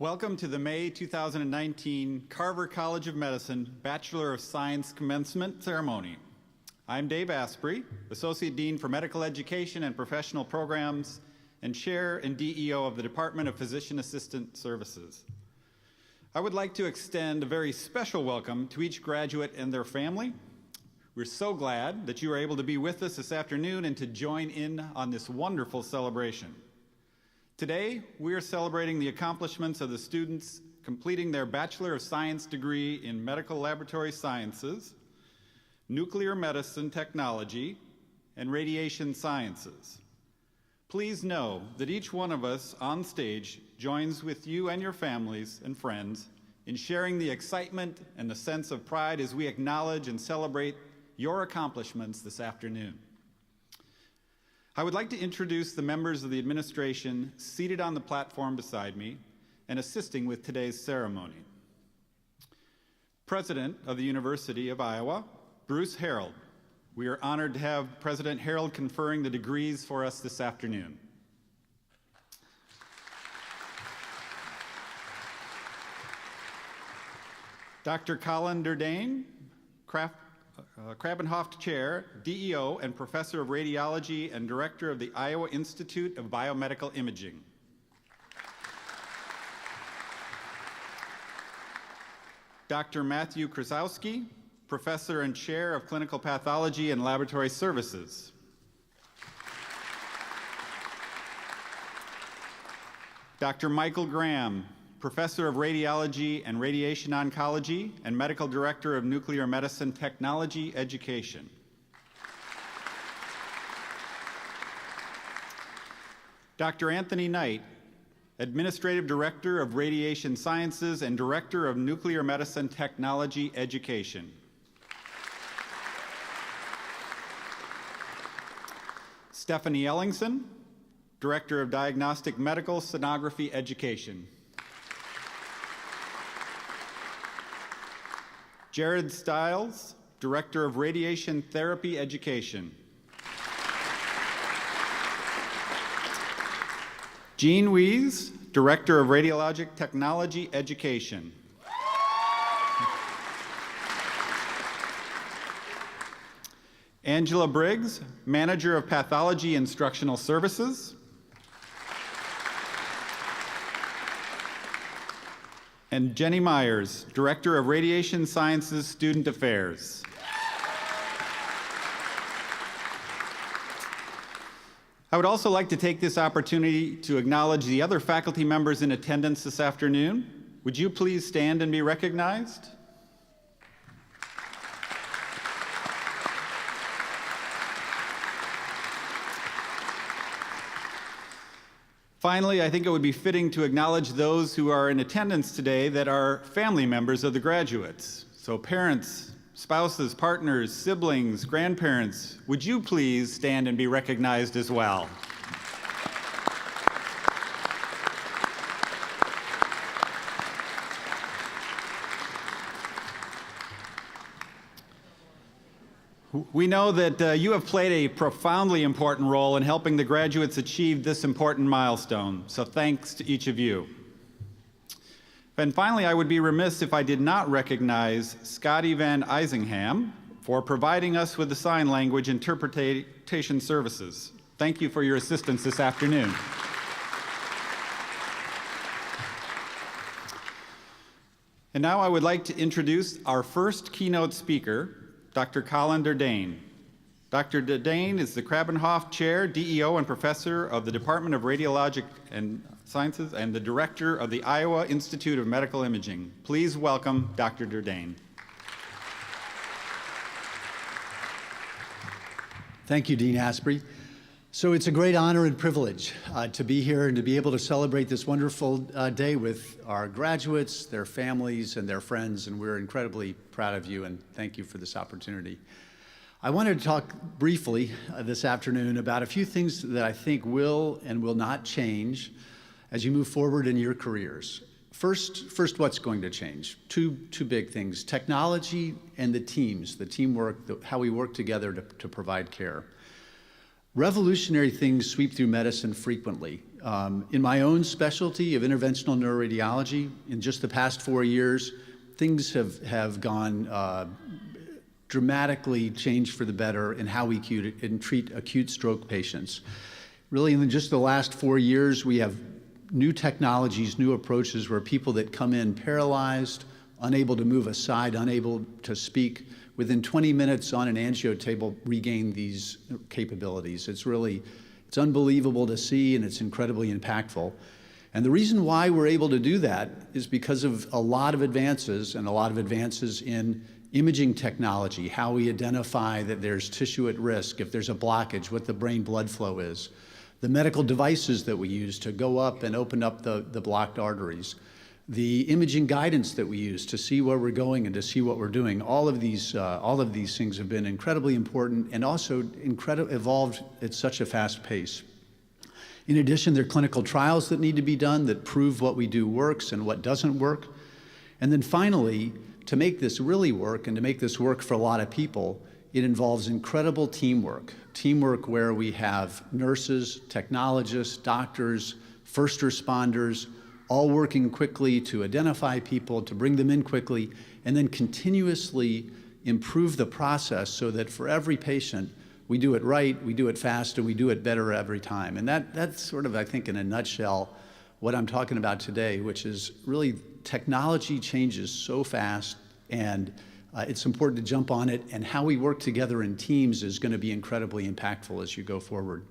Welcome to the May 2019 Carver College of Medicine Bachelor of Science Commencement Ceremony. I'm Dave Asprey, Associate Dean for Medical Education and Professional Programs and Chair and DEO of the Department of Physician Assistant Services. I would like to extend a very special welcome to each graduate and their family. We're so glad that you are able to be with us this afternoon and to join in on this wonderful celebration. Today, we are celebrating the accomplishments of the students completing their Bachelor of Science degree in Medical Laboratory Sciences, Nuclear Medicine Technology, and Radiation Sciences. Please know that each one of us on stage joins with you and your families and friends in sharing the excitement and the sense of pride as we acknowledge and celebrate your accomplishments this afternoon. I would like to introduce the members of the administration seated on the platform beside me and assisting with today's ceremony. President of the University of Iowa, Bruce Harold. We are honored to have President Harold conferring the degrees for us this afternoon. Dr. Colin Dane, Krabbenhoft Chair, DEO, and Professor of Radiology and Director of the Iowa Institute of Biomedical Imaging. Dr. Matthew Krzyzewski, Professor and Chair of Clinical Pathology and Laboratory Services. Dr. Michael Graham, Professor of Radiology and Radiation Oncology and Medical Director of Nuclear Medicine Technology Education. Dr. Anthony Knight, Administrative Director of Radiation Sciences and Director of Nuclear Medicine Technology Education. Stephanie Ellingson, Director of Diagnostic Medical Sonography Education. Jared Stiles, Director of Radiation Therapy Education. Jean Wies, Director of Radiologic Technology Education. Angela Briggs, Manager of Pathology Instructional Services. And Jenny Myers, Director of Radiation Sciences Student Affairs. I would also like to take this opportunity to acknowledge the other faculty members in attendance this afternoon. Would you please stand and be recognized? Finally, I think it would be fitting to acknowledge those who are in attendance today that are family members of the graduates. So parents, spouses, partners, siblings, grandparents, would you please stand and be recognized as well? We know that you have played a profoundly important role in helping the graduates achieve this important milestone, so thanks to each of you. And finally, I would be remiss if I did not recognize Scotty Van Eisingham for providing us with the sign language interpretation services. Thank you for your assistance this afternoon. And now I would like to introduce our first keynote speaker, Dr. Colin Dane. Dr. Dane is the Krabbenhoft Chair, DEO, and Professor of the Department of Radiologic and Sciences and the Director of the Iowa Institute of Medical Imaging. Please welcome Dr. Dane. Thank you, Dean Asprey. So it's a great honor and privilege to be here and to be able to celebrate this wonderful day with our graduates, their families, and their friends, and we're incredibly proud of you, and thank you for this opportunity. I wanted to talk briefly this afternoon about a few things that I think will and will not change as you move forward in your careers. First, what's going to change? Two big things: technology and the teams, the teamwork, how we work together to provide care. Revolutionary things sweep through medicine frequently, In my own specialty of interventional neuroradiology, in just the past 4 years, things have gone dramatically changed for the better in how we treat acute stroke patients. Really, in just the last 4 years, we have new technologies, new approaches where people that come in paralyzed, unable to move aside, unable to speak, within 20 minutes on an angio table regain these capabilities. It's unbelievable to see, and it's incredibly impactful. And the reason why we're able to do that is because of a lot of advances in imaging technology, how we identify that there's tissue at risk, if there's a blockage, what the brain blood flow is, the medical devices that we use to go up and open up the blocked arteries, the imaging guidance that we use to see where we're going and to see what we're doing. All of these things have been incredibly important and also evolved at such a fast pace. In addition, there are clinical trials that need to be done that prove what we do works and what doesn't work. And then finally, to make this really work and to make this work for a lot of people, it involves incredible teamwork. Teamwork where we have nurses, technologists, doctors, first responders, all working quickly to identify people, to bring them in quickly, and then continuously improve the process so that for every patient, we do it right, we do it fast, and we do it better every time. And that's sort of, I think, in a nutshell, what I'm talking about today, which is really technology changes so fast, and it's important to jump on it, and how we work together in teams is going to be incredibly impactful as you go forward.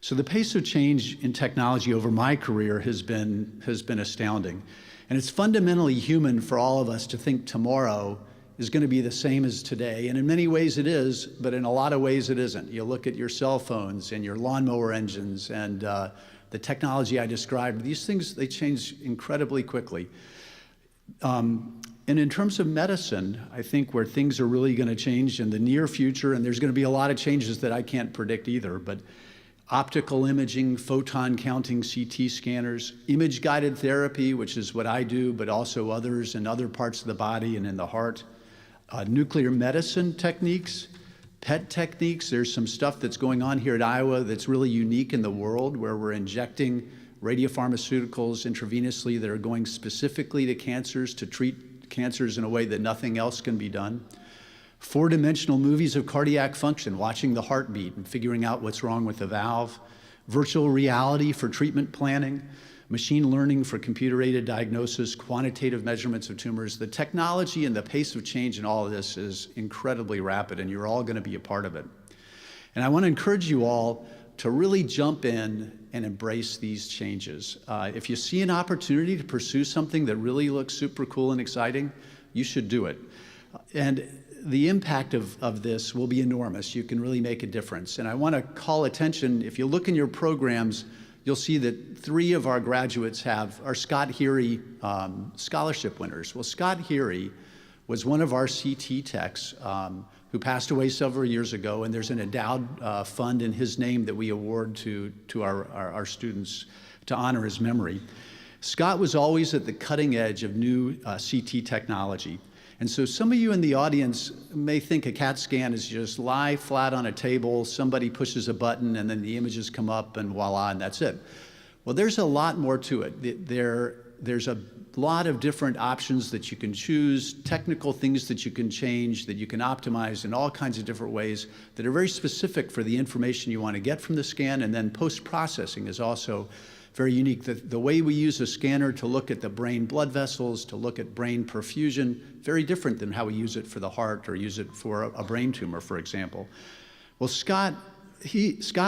So the pace of change in technology over my career has been astounding. And it's fundamentally human for all of us to think tomorrow is going to be the same as today. And in many ways it is, but in a lot of ways it isn't. You look at your cell phones and your lawnmower engines and the technology I described. These things, they change incredibly quickly. And in terms of medicine, I think where things are really going to change in the near future, and there's going to be a lot of changes that I can't predict either, but optical imaging, photon counting CT scanners, image-guided therapy, which is what I do, but also others in other parts of the body and in the heart, nuclear medicine techniques, PET techniques. There's some stuff that's going on here at Iowa that's really unique in the world where we're injecting radiopharmaceuticals intravenously that are going specifically to cancers to treat cancers in a way that nothing else can be done. Four-dimensional movies of cardiac function, watching the heartbeat and figuring out what's wrong with the valve. Virtual reality for treatment planning. Machine learning for computer-aided diagnosis, quantitative measurements of tumors. The technology and the pace of change in all of this is incredibly rapid, and you're all going to be a part of it. And I want to encourage you all to really jump in and embrace these changes. If you see an opportunity to pursue something that really looks super cool and exciting, you should do it. And the impact of this will be enormous. You can really make a difference. And I want to call attention, if you look in your programs, you'll see that 3 of our graduates are Scott Heery scholarship winners. Well, Scott Heery was one of our CT techs who passed away several years ago, and there's an endowed fund in his name that we award to our students to honor his memory. Scott was always at the cutting edge of new CT technology. And so some of you in the audience may think a CAT scan is just lie flat on a table, somebody pushes a button, and then the images come up, and voila, and that's it. Well, there's a lot more to it. There's a lot of different options that you can choose, technical things that you can change, that you can optimize in all kinds of different ways that are very specific for the information you want to get from the scan, and then post-processing is also very unique. The way we use a scanner to look at the brain blood vessels, to look at brain perfusion, very different than how we use it for the heart or use it for a brain tumor, for example. Well, Scott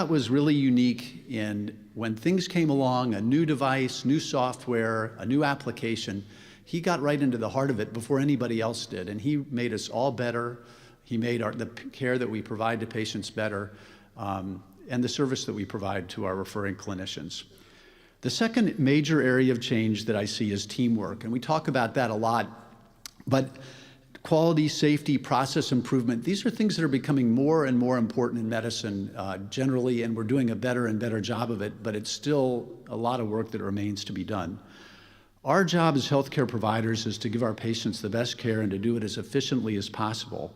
was really unique in when things came along, a new device, new software, a new application, he got right into the heart of it before anybody else did, and he made us all better. He made the care that we provide to patients better, and the service that we provide to our referring clinicians. The second major area of change that I see is teamwork, and we talk about that a lot, but quality, safety, process improvement, these are things that are becoming more and more important in medicine generally, and we're doing a better and better job of it, but it's still a lot of work that remains to be done. Our job as healthcare providers is to give our patients the best care and to do it as efficiently as possible.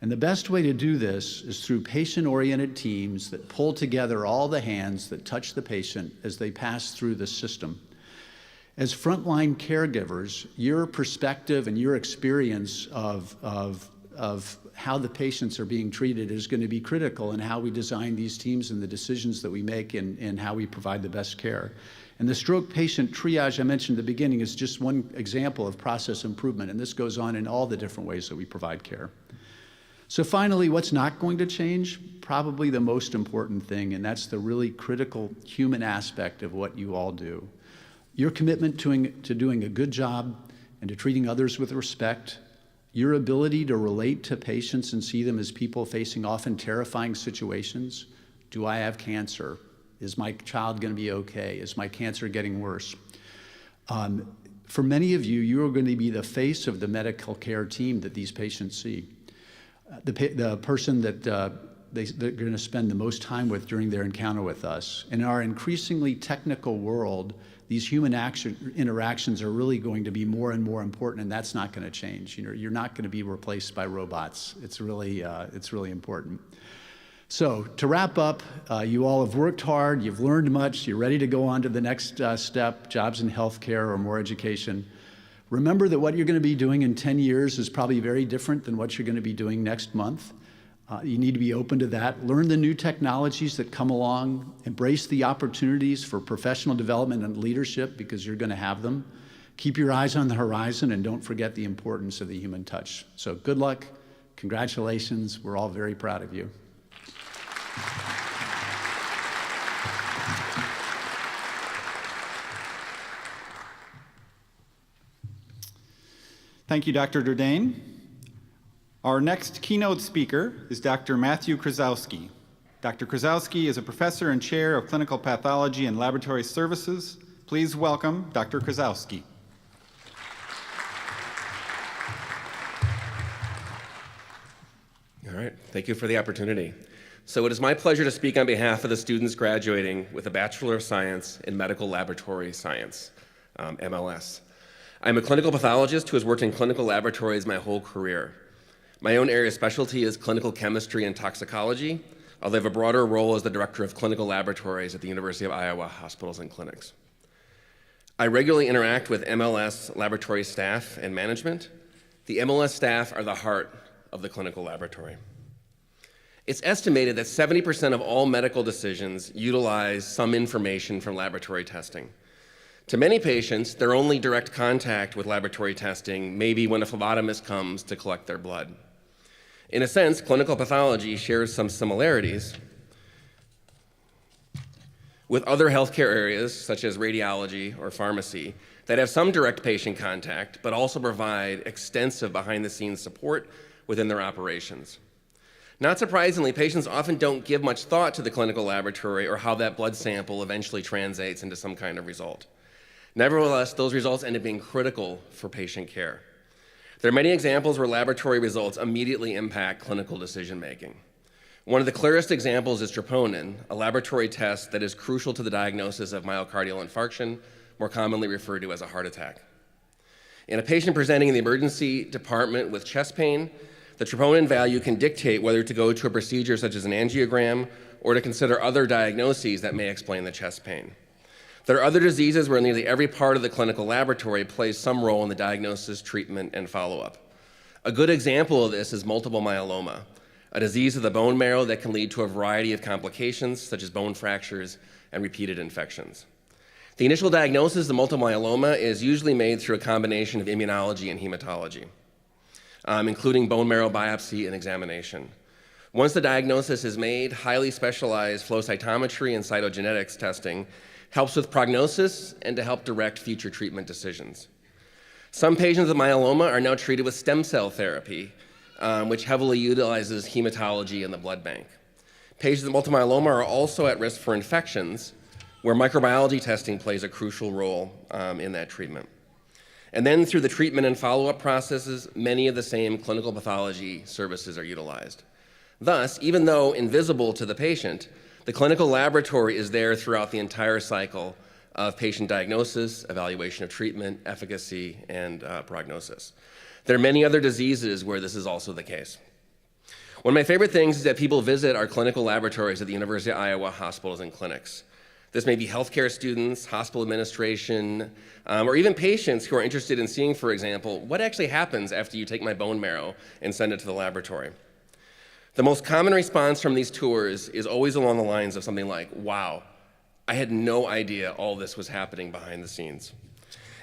And the best way to do this is through patient-oriented teams that pull together all the hands that touch the patient as they pass through the system. As frontline caregivers, your perspective and your experience of how the patients are being treated is going to be critical in how we design these teams and the decisions that we make and how we provide the best care. And the stroke patient triage I mentioned at the beginning is just one example of process improvement, and this goes on in all the different ways that we provide care. So finally, what's not going to change? Probably the most important thing, and that's the really critical human aspect of what you all do. Your commitment to doing a good job and to treating others with respect, your ability to relate to patients and see them as people facing often terrifying situations. Do I have cancer? Is my child going to be okay? Is my cancer getting worse? For many of you, you are going to be the face of the medical care team that these patients see. The person that they're going to spend the most time with during their encounter with us. In our increasingly technical world, these human interactions are really going to be more and more important, and that's not going to change. You're not going to be replaced by robots. It's really important. So to wrap up, you all have worked hard, you've learned much, you're ready to go on to the next step, jobs in healthcare or more education. Remember that what you're going to be doing in 10 years is probably very different than what you're going to be doing next month. You need to be open to that. Learn the new technologies that come along. Embrace the opportunities for professional development and leadership because you're going to have them. Keep your eyes on the horizon and don't forget the importance of the human touch. So good luck. Congratulations. We're all very proud of you. Thank you, Dr. Dane. Our next keynote speaker is Dr. Matthew Krzyzewski. Dr. Krzyzewski is a professor and chair of clinical pathology and laboratory services. Please welcome Dr. Krzyzewski. All right, thank you for the opportunity. So it is my pleasure to speak on behalf of the students graduating with a Bachelor of Science in Medical Laboratory Science, MLS. I'm a clinical pathologist who has worked in clinical laboratories my whole career. My own area of specialty is clinical chemistry and toxicology, although I have a broader role as the director of clinical laboratories at the University of Iowa Hospitals and Clinics. I regularly interact with MLS laboratory staff and management. The MLS staff are the heart of the clinical laboratory. It's estimated that 70% of all medical decisions utilize some information from laboratory testing. To many patients, their only direct contact with laboratory testing may be when a phlebotomist comes to collect their blood. In a sense, clinical pathology shares some similarities with other healthcare areas, such as radiology or pharmacy, that have some direct patient contact, but also provide extensive behind-the-scenes support within their operations. Not surprisingly, patients often don't give much thought to the clinical laboratory or how that blood sample eventually translates into some kind of result. Nevertheless, those results end up being critical for patient care. There are many examples where laboratory results immediately impact clinical decision-making. One of the clearest examples is troponin, a laboratory test that is crucial to the diagnosis of myocardial infarction, more commonly referred to as a heart attack. In a patient presenting in the emergency department with chest pain, the troponin value can dictate whether to go to a procedure such as an angiogram or to consider other diagnoses that may explain the chest pain. There are other diseases where nearly every part of the clinical laboratory plays some role in the diagnosis, treatment, and follow-up. A good example of this is multiple myeloma, a disease of the bone marrow that can lead to a variety of complications, such as bone fractures and repeated infections. The initial diagnosis of multiple myeloma is usually made through a combination of immunology and hematology, including bone marrow biopsy and examination. Once the diagnosis is made, highly specialized flow cytometry and cytogenetics testing helps with prognosis and to help direct future treatment decisions. Some patients with myeloma are now treated with stem cell therapy, which heavily utilizes hematology in the blood bank. Patients with multiple myeloma are also at risk for infections, where microbiology testing plays a crucial role in that treatment. And then through the treatment and follow-up processes, many of the same clinical pathology services are utilized. Thus, even though invisible to the patient, the clinical laboratory is there throughout the entire cycle of patient diagnosis, evaluation of treatment, efficacy, and prognosis. There are many other diseases where this is also the case. One of my favorite things is that people visit our clinical laboratories at the University of Iowa hospitals and clinics. This may be healthcare students, hospital administration, or even patients who are interested in seeing, for example, what actually happens after you take my bone marrow and send it to the laboratory. The most common response from these tours is always along the lines of something like, wow, I had no idea all this was happening behind the scenes.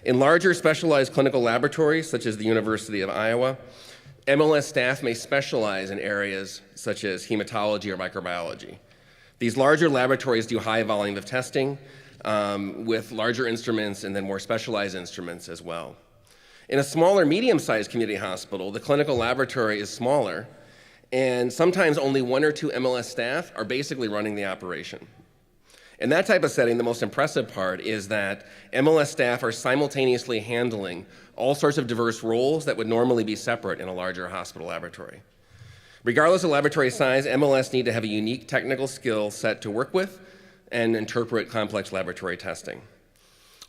In larger specialized clinical laboratories, such as the University of Iowa, MLS staff may specialize in areas such as hematology or microbiology. These larger laboratories do high volume of testing with larger instruments and then more specialized instruments as well. In a smaller, medium-sized community hospital, the clinical laboratory is smaller, and sometimes only 1 or 2 MLS staff are basically running the operation. In that type of setting, the most impressive part is that MLS staff are simultaneously handling all sorts of diverse roles that would normally be separate in a larger hospital laboratory. Regardless of laboratory size, MLS need to have a unique technical skill set to work with and interpret complex laboratory testing.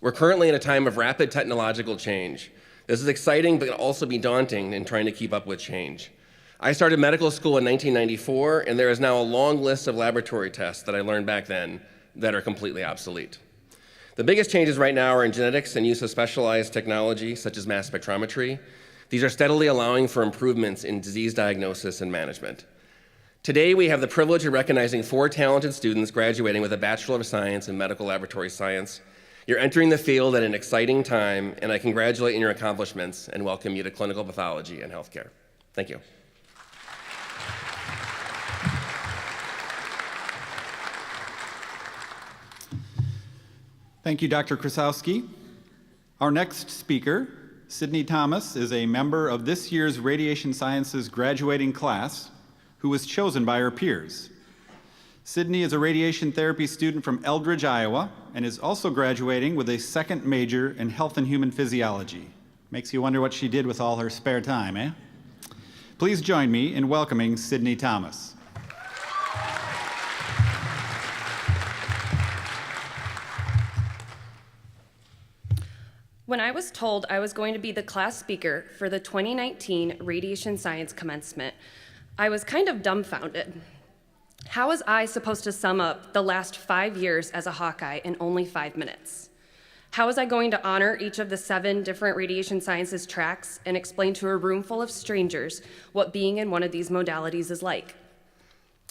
We're currently in a time of rapid technological change. This is exciting, but can also be daunting in trying to keep up with change. I started medical school in 1994, and there is now a long list of laboratory tests that I learned back then that are completely obsolete. The biggest changes right now are in genetics and use of specialized technology, such as mass spectrometry. These are steadily allowing for improvements in disease diagnosis and management. Today, we have the privilege of recognizing 4 talented students graduating with a Bachelor of Science in Medical Laboratory Science. You're entering the field at an exciting time, and I congratulate you on your accomplishments and welcome you to clinical pathology and healthcare. Thank you. Thank you, Dr. Krzyzewski. Our next speaker, Sidney Thomas, is a member of this year's Radiation Sciences graduating class who was chosen by her peers. Sidney is a radiation therapy student from Eldridge, Iowa, and is also graduating with a second major in health and human physiology. Makes you wonder what she did with all her spare time, eh? Please join me in welcoming Sidney Thomas. When I was told I was going to be the class speaker for the 2019 Radiation Science Commencement, I was kind of dumbfounded. How was I supposed to sum up the last 5 years as a Hawkeye in only 5 minutes? How was I going to honor each of the 7 different radiation sciences tracks and explain to a room full of strangers what being in one of these modalities is like?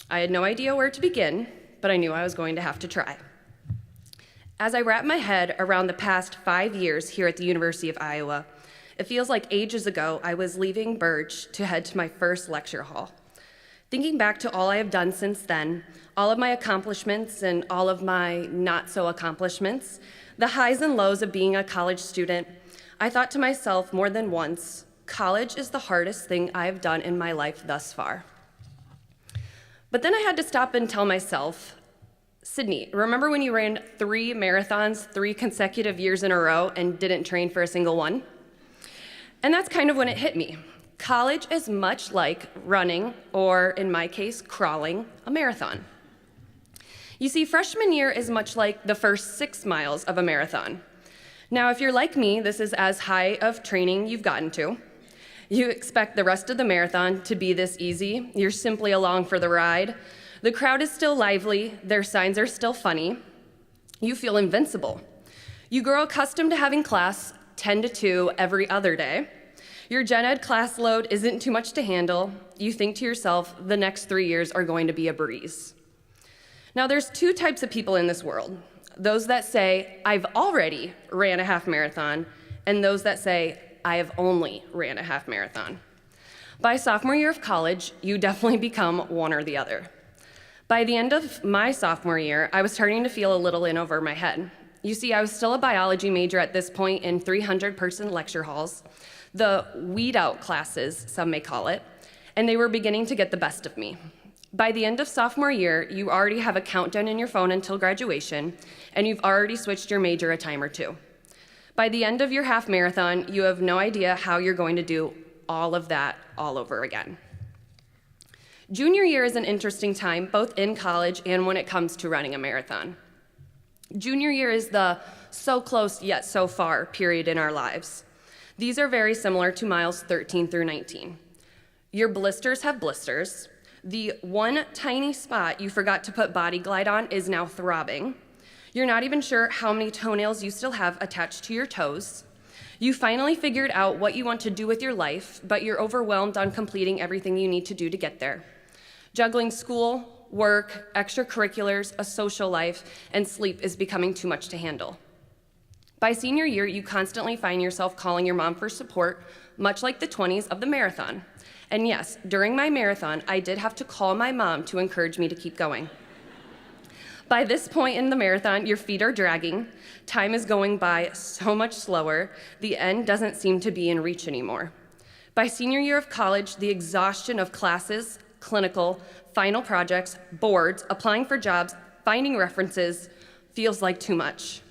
I had no idea where to begin, but I knew I was going to have to try. As I wrap my head around the past 5 years here at the University of Iowa, it feels like ages ago I was leaving Burge to head to my first lecture hall. Thinking back to all I have done since then, all of my accomplishments and all of my not-so-accomplishments, the highs and lows of being a college student, I thought to myself more than once, college is the hardest thing I have done in my life thus far. But then I had to stop and tell myself, Sidney, remember when you ran 3 marathons 3 consecutive years in a row and didn't train for a single one? And that's kind of when it hit me. College is much like running, or in my case, crawling, a marathon. You see, freshman year is much like the first 6 miles of a marathon. Now, if you're like me, this is as high of training you've gotten to. You expect the rest of the marathon to be this easy. You're simply along for the ride. The crowd is still lively, their signs are still funny. You feel invincible. You grow accustomed to having class 10 to 2 every other day. Your gen ed class load isn't too much to handle. You think to yourself, the next 3 years are going to be a breeze. Now there's 2 types of people in this world. Those that say, I've already ran a half marathon, and those that say, I have only ran a half marathon. By sophomore year of college, you definitely become one or the other. By the end of my sophomore year, I was starting to feel a little in over my head. You see, I was still a biology major at this point in 300-person lecture halls, the weed-out classes, some may call it, and they were beginning to get the best of me. By the end of sophomore year, you already have a countdown in your phone until graduation, and you've already switched your major a time or 2. By the end of your half marathon, you have no idea how you're going to do all of that all over again. Junior year is an interesting time, both in college and when it comes to running a marathon. Junior year is the so close yet so far period in our lives. These are very similar to miles 13 through 19. Your blisters have blisters. The one tiny spot you forgot to put Body Glide on is now throbbing. You're not even sure how many toenails you still have attached to your toes. You finally figured out what you want to do with your life, but you're overwhelmed on completing everything you need to do to get there. Juggling school, work, extracurriculars, a social life, and sleep is becoming too much to handle. By senior year, you constantly find yourself calling your mom for support, much like the 20s of the marathon. And yes, during my marathon, I did have to call my mom to encourage me to keep going. By this point in the marathon, your feet are dragging, time is going by so much slower, the end doesn't seem to be in reach anymore. By senior year of college, the exhaustion of classes, clinical, final projects, boards, applying for jobs, finding references feels like too much.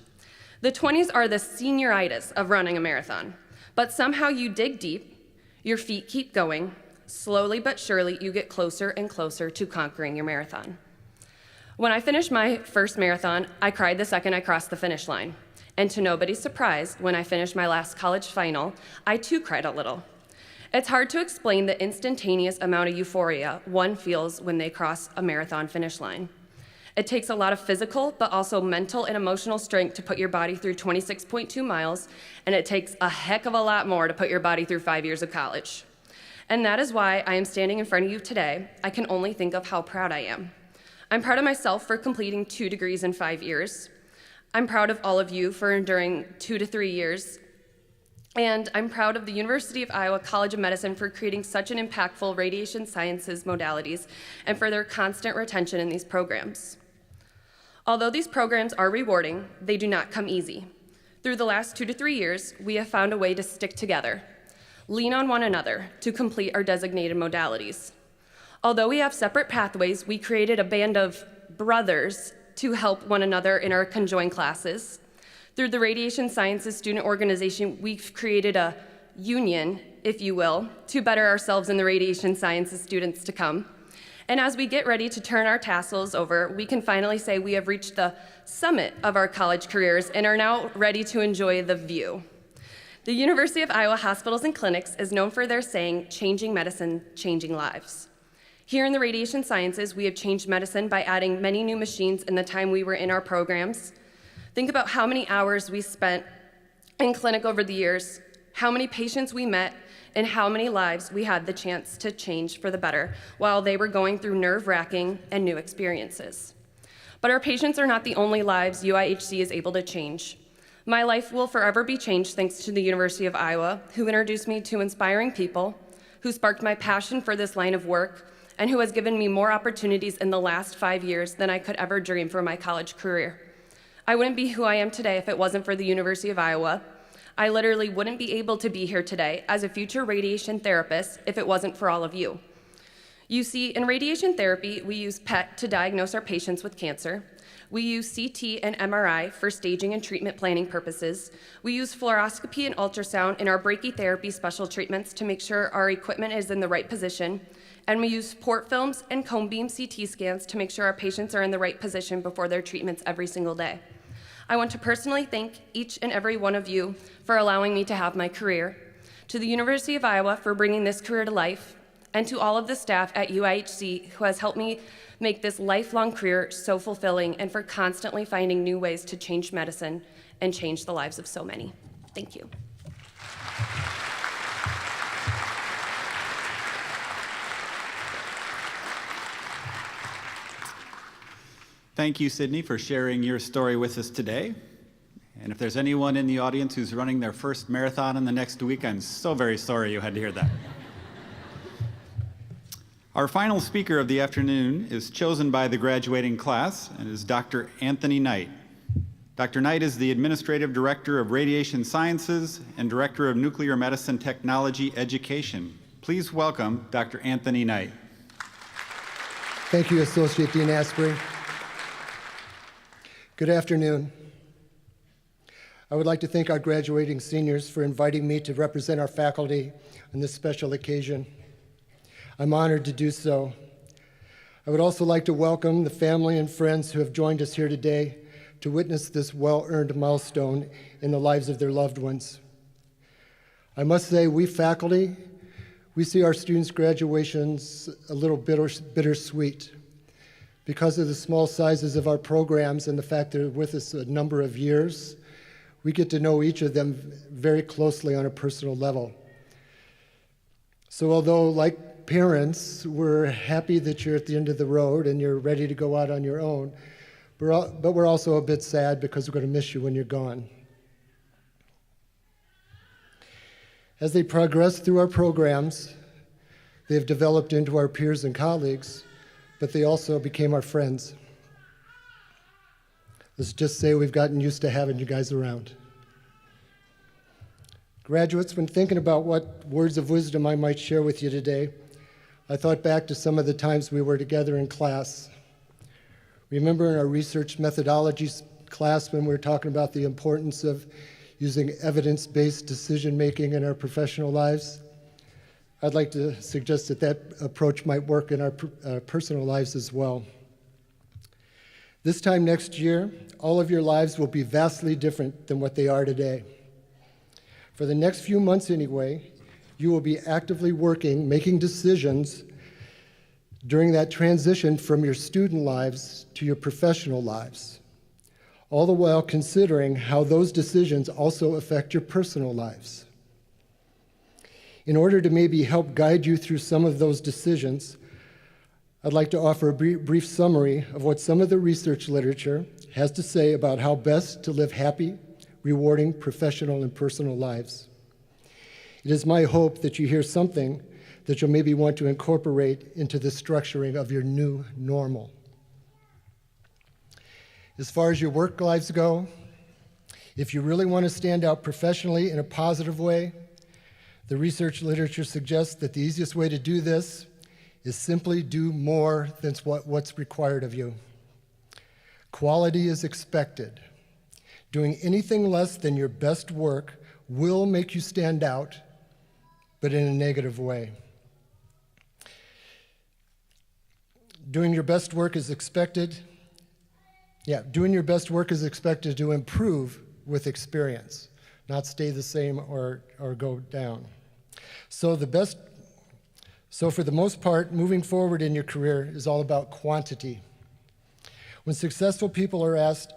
The 20s are the senioritis of running a marathon, but somehow you dig deep, your feet keep going, slowly but surely you get closer and closer to conquering your marathon. When I finished my first marathon, I cried the second I crossed the finish line. And to nobody's surprise, when I finished my last college final, I too cried a little. It's hard to explain the instantaneous amount of euphoria one feels when they cross a marathon finish line. It takes a lot of physical, but also mental and emotional strength to put your body through 26.2 miles, and it takes a heck of a lot more to put your body through 5 years of college. And that is why I am standing in front of you today. I can only think of how proud I am. I'm proud of myself for completing 2 degrees in 5 years. I'm proud of all of you for enduring 2 to 3 years. And I'm proud of the University of Iowa College of Medicine for creating such an impactful radiation sciences modalities and for their constant retention in these programs. Although these programs are rewarding, they do not come easy. Through the last 2 to 3 years, we have found a way to stick together, lean on one another to complete our designated modalities. Although we have separate pathways, we created a band of brothers to help one another in our conjoined classes. Through the Radiation Sciences Student Organization, we've created a union, if you will, to better ourselves and the radiation sciences students to come. And as we get ready to turn our tassels over, we can finally say we have reached the summit of our college careers and are now ready to enjoy the view. The University of Iowa Hospitals and Clinics is known for their saying, changing medicine, changing lives. Here in the radiation sciences, we have changed medicine by adding many new machines in the time we were in our programs. Think about how many hours we spent in clinic over the years, how many patients we met, and how many lives we had the chance to change for the better while they were going through nerve-wracking and new experiences. But our patients are not the only lives UIHC is able to change. My life will forever be changed thanks to the University of Iowa, who introduced me to inspiring people, who sparked my passion for this line of work, and who has given me more opportunities in the last 5 years than I could ever dream for my college career. I wouldn't be who I am today if it wasn't for the University of Iowa. I literally wouldn't be able to be here today as a future radiation therapist if it wasn't for all of you. You see, in radiation therapy, we use PET to diagnose our patients with cancer. We use CT and MRI for staging and treatment planning purposes. We use fluoroscopy and ultrasound in our brachytherapy special treatments to make sure our equipment is in the right position. And we use port films and cone beam CT scans to make sure our patients are in the right position before their treatments every single day. I want to personally thank each and every one of you for allowing me to have my career, to the University of Iowa for bringing this career to life, and to all of the staff at UIHC who has helped me make this lifelong career so fulfilling and for constantly finding new ways to change medicine and change the lives of so many. Thank you. Thank you, Sidney, for sharing your story with us today. And if there's anyone in the audience who's running their first marathon in the next week, I'm so very sorry you had to hear that. Our final speaker of the afternoon is chosen by the graduating class and is Dr. Anthony Knight. Dr. Knight is the Administrative Director of Radiation Sciences and Director of Nuclear Medicine Technology Education. Please welcome Dr. Anthony Knight. Thank you, Associate Dean Asprey. Good afternoon. I would like to thank our graduating seniors for inviting me to represent our faculty on this special occasion. I'm honored to do so. I would also like to welcome the family and friends who have joined us here today to witness this well-earned milestone in the lives of their loved ones. I must say, we faculty, We see our students' graduations a little bittersweet. Because of the small sizes of our programs and the fact that they're with us a number of years, we get to know each of them very closely on a personal level. So although, like parents, we're happy that you're at the end of the road and you're ready to go out on your own, but we're also a bit sad because we're going to miss you when you're gone. As they progress through our programs, they've developed into our peers and colleagues, but they also became our friends. Let's just say we've gotten used to having you guys around. Graduates, when thinking about what words of wisdom I might share with you today, I thought back to some of the times we were together in class. Remember in our research methodologies class when we were talking about the importance of using evidence-based decision-making in our professional lives? I'd like to suggest that that approach might work in our personal lives as well. This time next year, all of your lives will be vastly different than what they are today. For the next few months anyway, you will be actively working, making decisions during that transition from your student lives to your professional lives, all the while considering how those decisions also affect your personal lives. In order to maybe help guide you through some of those decisions, I'd like to offer a brief summary of what some of the research literature has to say about how best to live happy, rewarding professional and personal lives. It is my hope that you hear something that you'll maybe want to incorporate into the structuring of your new normal. As far as your work lives go, if you really want to stand out professionally in a positive way, the research literature suggests that the easiest way to do this is simply do more than what's required of you. Quality is expected. Doing anything less than your best work will make you stand out, but in a negative way. Doing your best work is expected. Doing your best work is expected to improve with experience, not stay the same or go down. So for the most part, moving forward in your career is all about quantity. When successful people are asked,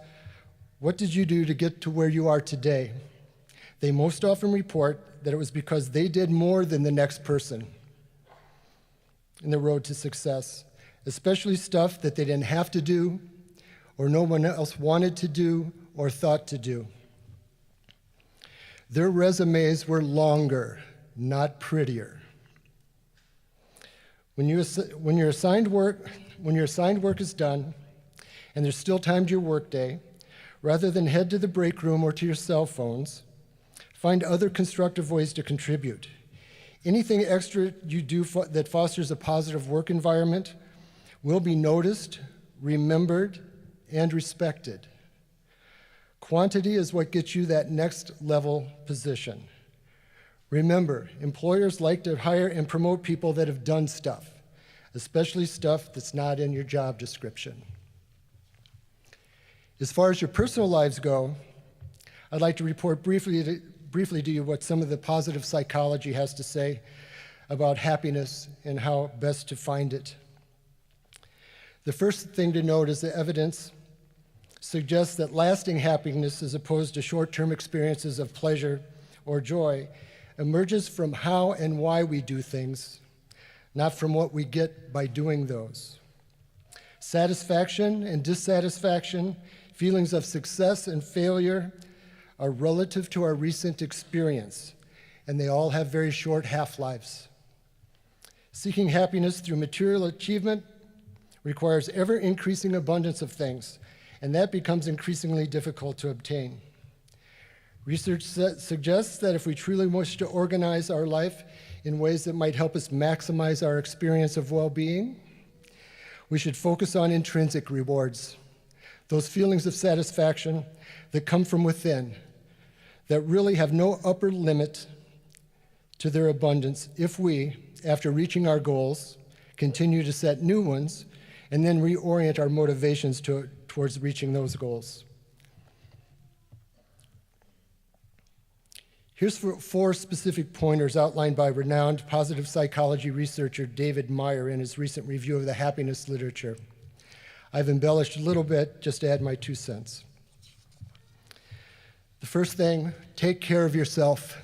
what did you do to get to where you are today? They most often report that it was because they did more than the next person in the road to success, especially stuff that they didn't have to do, or no one else wanted to do or thought to do. Their resumes were longer, not prettier. When your assigned work is done and there's still time to your workday, rather than head to the break room or to your cell phones, find other constructive ways to contribute. Anything extra you do that fosters a positive work environment will be noticed, remembered, and respected. Quantity is what gets you that next level position. Remember, employers like to hire and promote people that have done stuff, especially stuff that's not in your job description. As far as your personal lives go, I'd like to report briefly to you what some of the positive psychology has to say about happiness and how best to find it. The first thing to note is the evidence suggests that lasting happiness, as opposed to short-term experiences of pleasure or joy, emerges from how and why we do things, not from what we get by doing those. Satisfaction and dissatisfaction, feelings of success and failure are relative to our recent experience, and they all have very short half-lives. Seeking happiness through material achievement requires ever-increasing abundance of things, and that becomes increasingly difficult to obtain. Research suggests that if we truly wish to organize our life in ways that might help us maximize our experience of well-being, we should focus on intrinsic rewards, those feelings of satisfaction that come from within, that really have no upper limit to their abundance if we, after reaching our goals, continue to set new ones and then reorient our motivations towards reaching those goals. Here's four specific pointers outlined by renowned positive psychology researcher David Meyer in his recent review of the happiness literature. I've embellished a little bit just to add my 2 cents. The first thing, take care of yourself.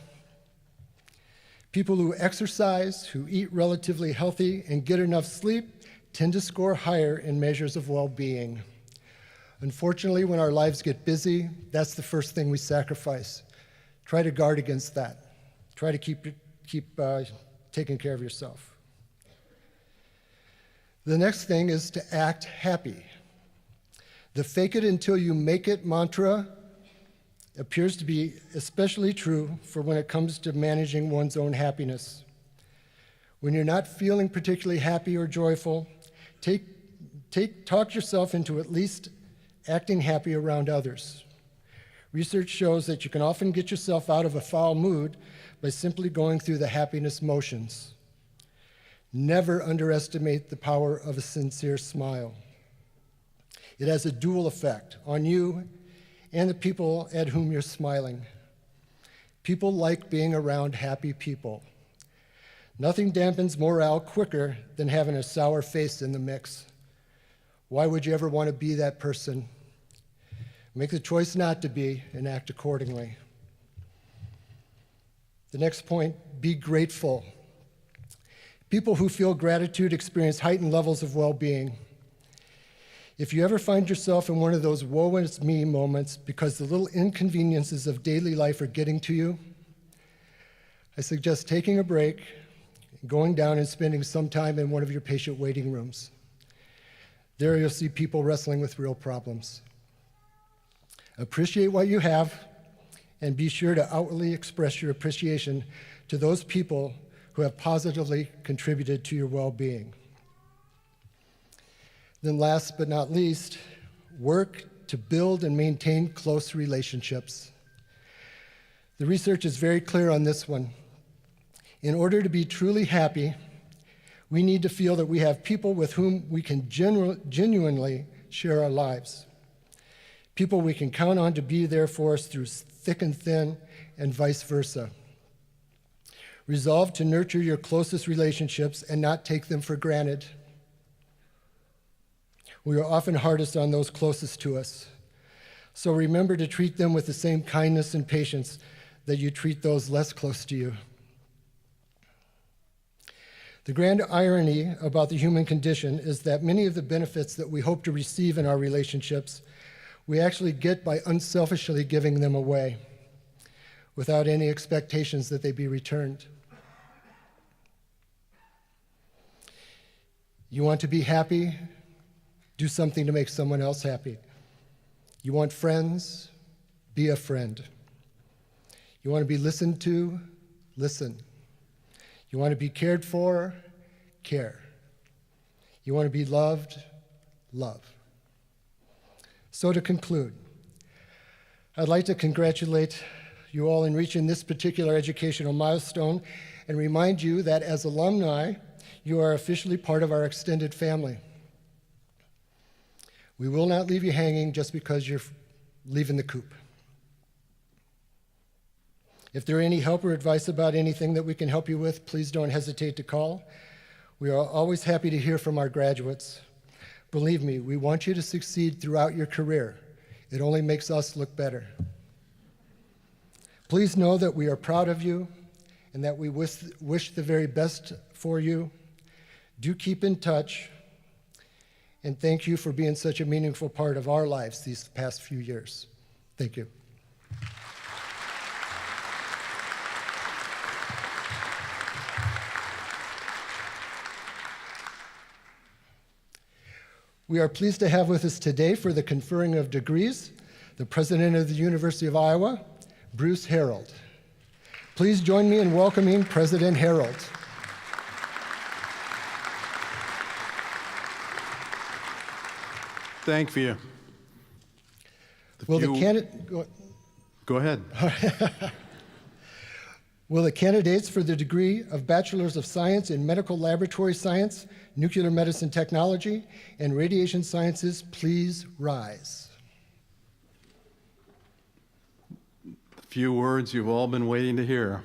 People who exercise, who eat relatively healthy, and get enough sleep tend to score higher in measures of well-being. Unfortunately, when our lives get busy, that's the first thing we sacrifice. Try to guard against that. Try to keep taking care of yourself. The next thing is to act happy. The fake it until you make it mantra appears to be especially true for when it comes to managing one's own happiness. When you're not feeling particularly happy or joyful, talk yourself into at least acting happy around others. Research shows that you can often get yourself out of a foul mood by simply going through the happiness motions. Never underestimate the power of a sincere smile. It has a dual effect on you and the people at whom you're smiling. People like being around happy people. Nothing dampens morale quicker than having a sour face in the mix. Why would you ever want to be that person? Make the choice not to be and act accordingly. The next point, be grateful. People who feel gratitude experience heightened levels of well-being. If you ever find yourself in one of those woe is me moments because the little inconveniences of daily life are getting to you, I suggest taking a break, going down and spending some time in one of your patient waiting rooms. There you'll see people wrestling with real problems. Appreciate what you have, and be sure to outwardly express your appreciation to those people who have positively contributed to your well-being. Then last but not least, work to build and maintain close relationships. The research is very clear on this one. In order to be truly happy, we need to feel that we have people with whom we can genuinely share our lives. People we can count on to be there for us through thick and thin, and vice versa. Resolve to nurture your closest relationships and not take them for granted. We are often hardest on those closest to us. So remember to treat them with the same kindness and patience that you treat those less close to you. The grand irony about the human condition is that many of the benefits that we hope to receive in our relationships we actually get by unselfishly giving them away without any expectations that they be returned. You want to be happy? Do something to make someone else happy. You want friends? Be a friend. You want to be listened to? Listen. You want to be cared for? Care. You want to be loved? Love. So to conclude, I'd like to congratulate you all in reaching this particular educational milestone and remind you that as alumni, you are officially part of our extended family. We will not leave you hanging just because you're leaving the coop. If there are any help or advice about anything that we can help you with, please don't hesitate to call. We are always happy to hear from our graduates. Believe me, we want you to succeed throughout your career. It only makes us look better. Please know that we are proud of you and that we wish the very best for you. Do keep in touch, and thank you for being such a meaningful part of our lives these past few years. Thank you. We are pleased to have with us today for the conferring of degrees, the President of the University of Iowa, Bruce Harold. Please join me in welcoming President Harold. Thank you. Will the Go ahead. Will the candidates for the degree of Bachelors of Science in Medical Laboratory Science, Nuclear Medicine Technology, and Radiation Sciences please rise? few words you've all been waiting to hear.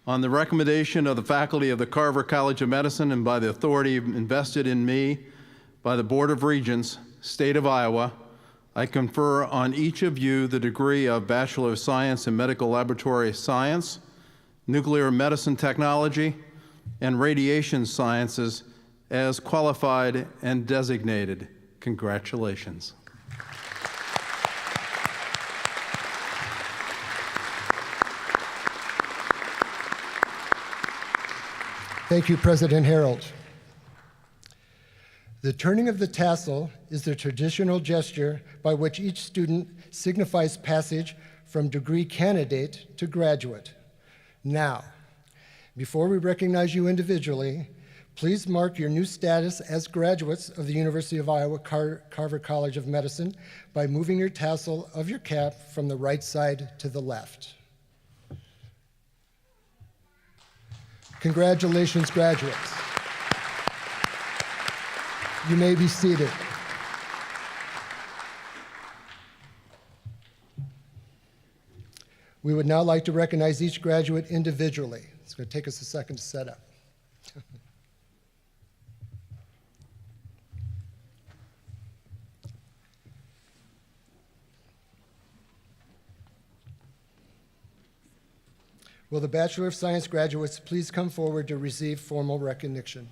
On the recommendation of the faculty of the Carver College of Medicine and by the authority invested in me by the Board of Regents, State of Iowa, I confer on each of you the degree of Bachelor of Science in Medical Laboratory Science, Nuclear Medicine Technology, and Radiation Sciences as qualified and designated. Congratulations. Thank you, President Harold. The turning of the tassel is the traditional gesture by which each student signifies passage from degree candidate to graduate. Now, before we recognize you individually, please mark your new status as graduates of the University of Iowa Carver College of Medicine by moving your tassel of your cap from the right side to the left. Congratulations, graduates. You may be seated. We would now like to recognize each graduate individually. It's going to take us a second to set up. Will the Bachelor of Science graduates please come forward to receive formal recognition?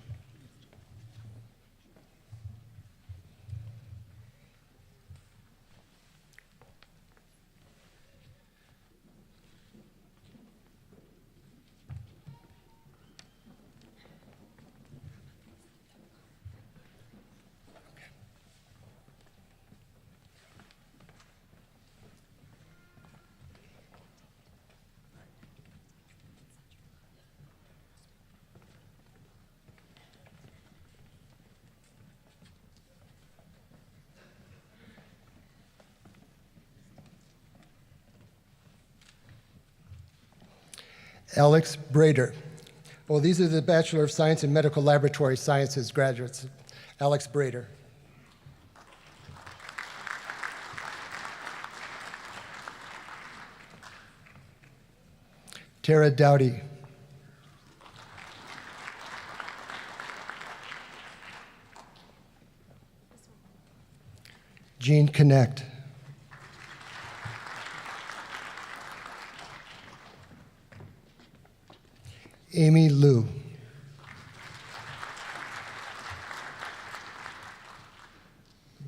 Alex Brader. Well, these are the Bachelor of Science in Medical Laboratory Sciences graduates. Alex Brader. Tara Dowdy. Jean Connect. Amy Liu.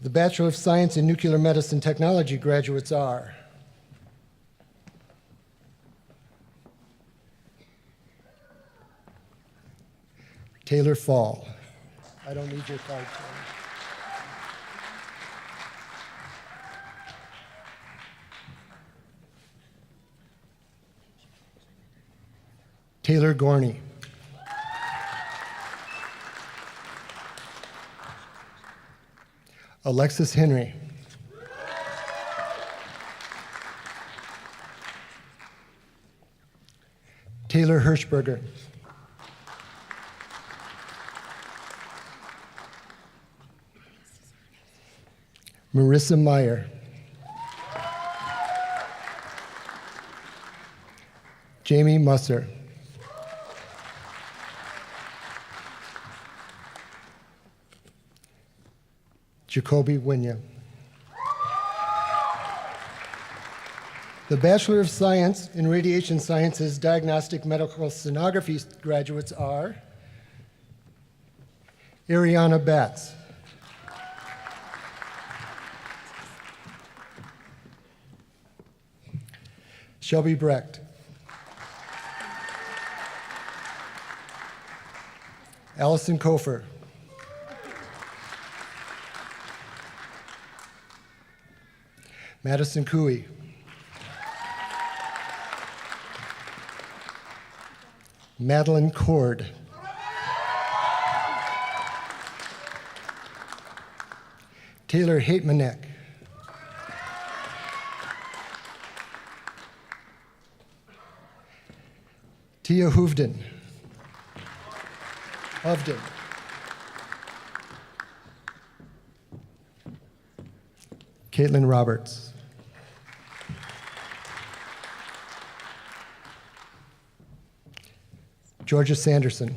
The Bachelor of Science in Nuclear Medicine Technology graduates are Taylor Fall. I don't need your card, Taylor Gorney. Alexis Henry. Taylor Hirschberger. Marissa Meyer. Jamie Musser. Jacoby Winya. The Bachelor of Science in Radiation Sciences Diagnostic Medical Sonography graduates are Ariana Batts, Shelby Brecht, Allison Kofer, Madison Cooey, Madeline Cord, Taylor Haitmanek, Tia Hovden, Caitlin Roberts, Georgia Sanderson.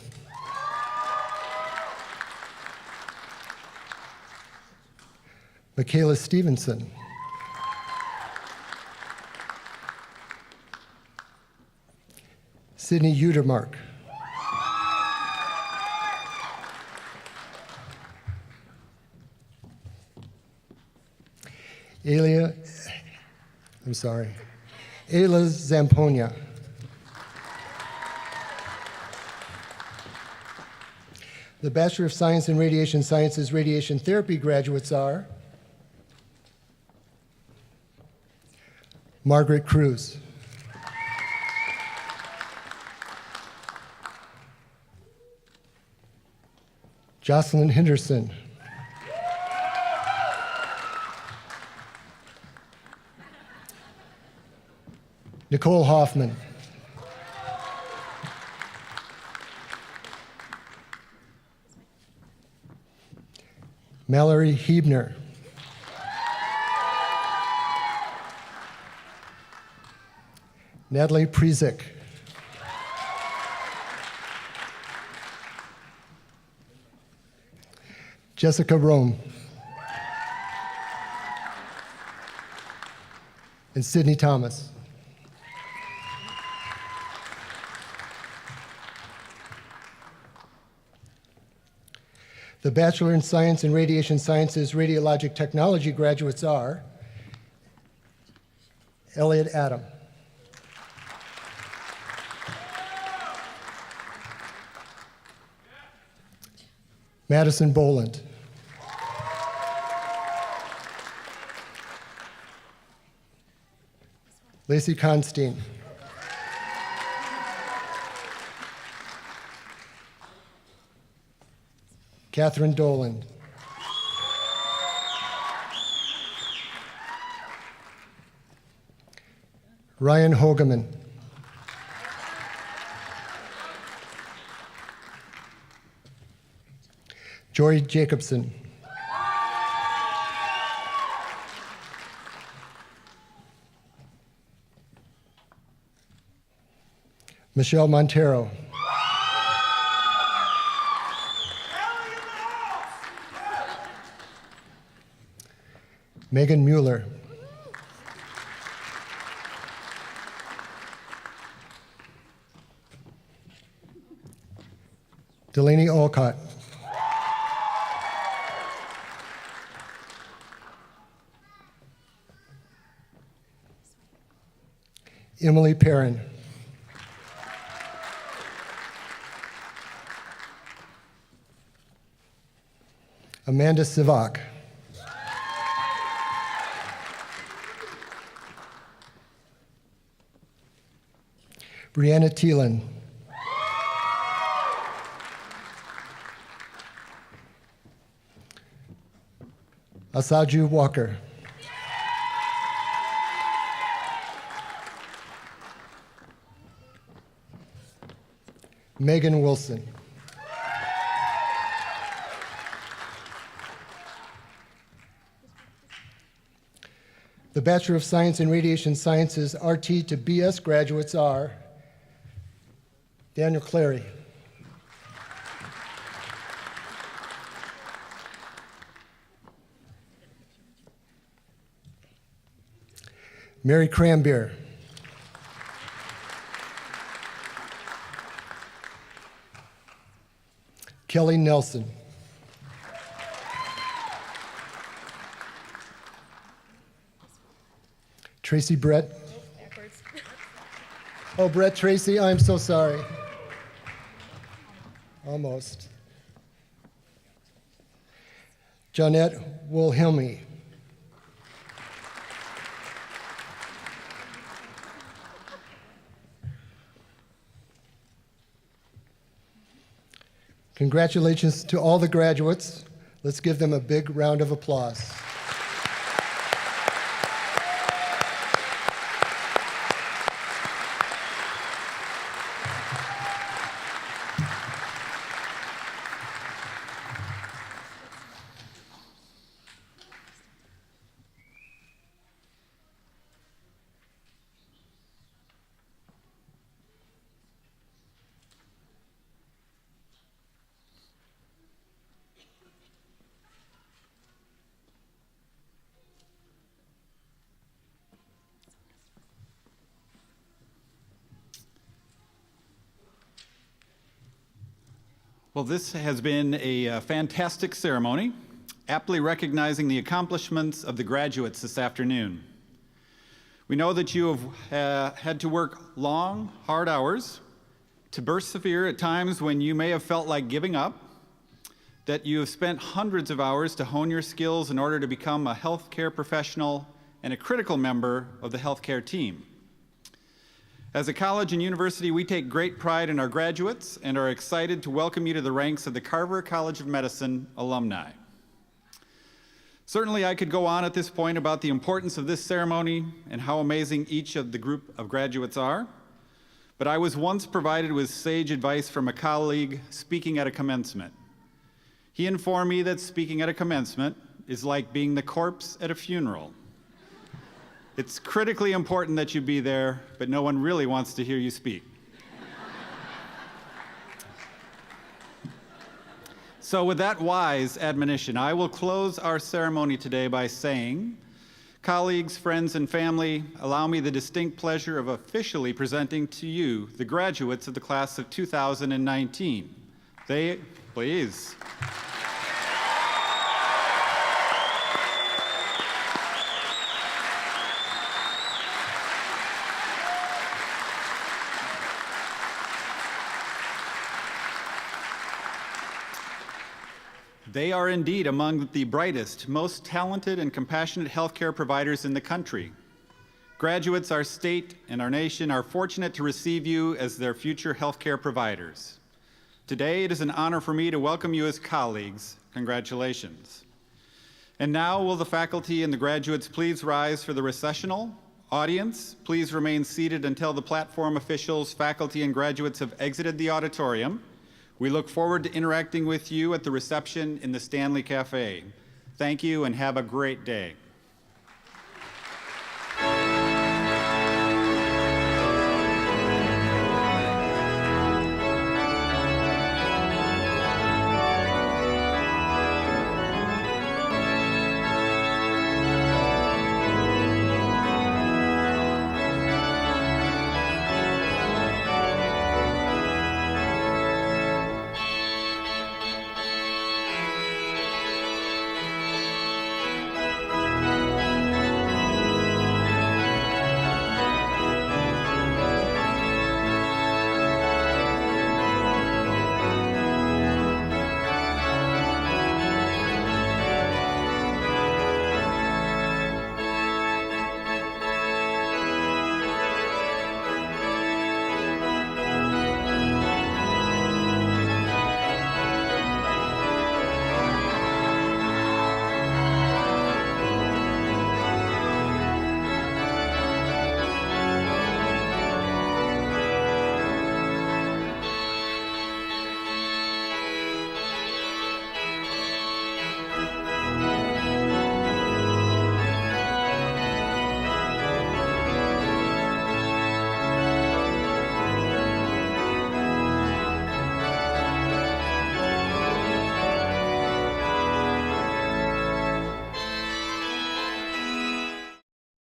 Michaela Stevenson. Sidney Utermark. Ayla Zamponia. The Bachelor of Science in Radiation Sciences Radiation Therapy graduates are Margaret Cruz. Jocelyn Henderson. Nicole Hoffman. Mallory Hebner. Natalie Prizik. Jessica Rome. And Sidney Thomas. The Bachelor in Science in Radiation Sciences Radiologic Technology graduates are Elliot Adam. Madison Boland. Lacey Constein. Catherine Doland. Ryan Hogeman. Jory Jacobson. Michelle Montero. Megan Mueller. Delaney Olcott. Emily Perrin. Amanda Sivak. Brianna Thielen. Asaju Walker. Megan Wilson. The Bachelor of Science in Radiation Sciences RT to BS graduates are Daniel Clary. Mary Cranbeer. Kelly Nelson. Tracy Brett. Oh, Brett Tracy, I'm so sorry. Almost. Jonette Wilhelmi. Congratulations to all the graduates. Let's give them a big round of applause. Well, this has been a fantastic ceremony, aptly recognizing the accomplishments of the graduates this afternoon. We know that you have had to work long, hard hours to persevere at times when you may have felt like giving up, that you have spent hundreds of hours to hone your skills in order to become a healthcare professional and a critical member of the healthcare team. As a college and university, we take great pride in our graduates and are excited to welcome you to the ranks of the Carver College of Medicine alumni. Certainly, I could go on at this point about the importance of this ceremony and how amazing each of the group of graduates are, but I was once provided with sage advice from a colleague speaking at a commencement. He informed me that speaking at a commencement is like being the corpse at a funeral. It's critically important that you be there, but no one really wants to hear you speak. So with that wise admonition, I will close our ceremony today by saying, colleagues, friends, and family, allow me the distinct pleasure of officially presenting to you the graduates of the class of 2019. Please. They are indeed among the brightest, most talented, and compassionate healthcare providers in the country. Graduates, our state and our nation are fortunate to receive you as their future healthcare providers. Today, it is an honor for me to welcome you as colleagues. Congratulations. And now, will the faculty and the graduates please rise for the recessional? Audience, please remain seated until the platform officials, faculty, and graduates have exited the auditorium. We look forward to interacting with you at the reception in the Stanley Cafe. Thank you and have a great day.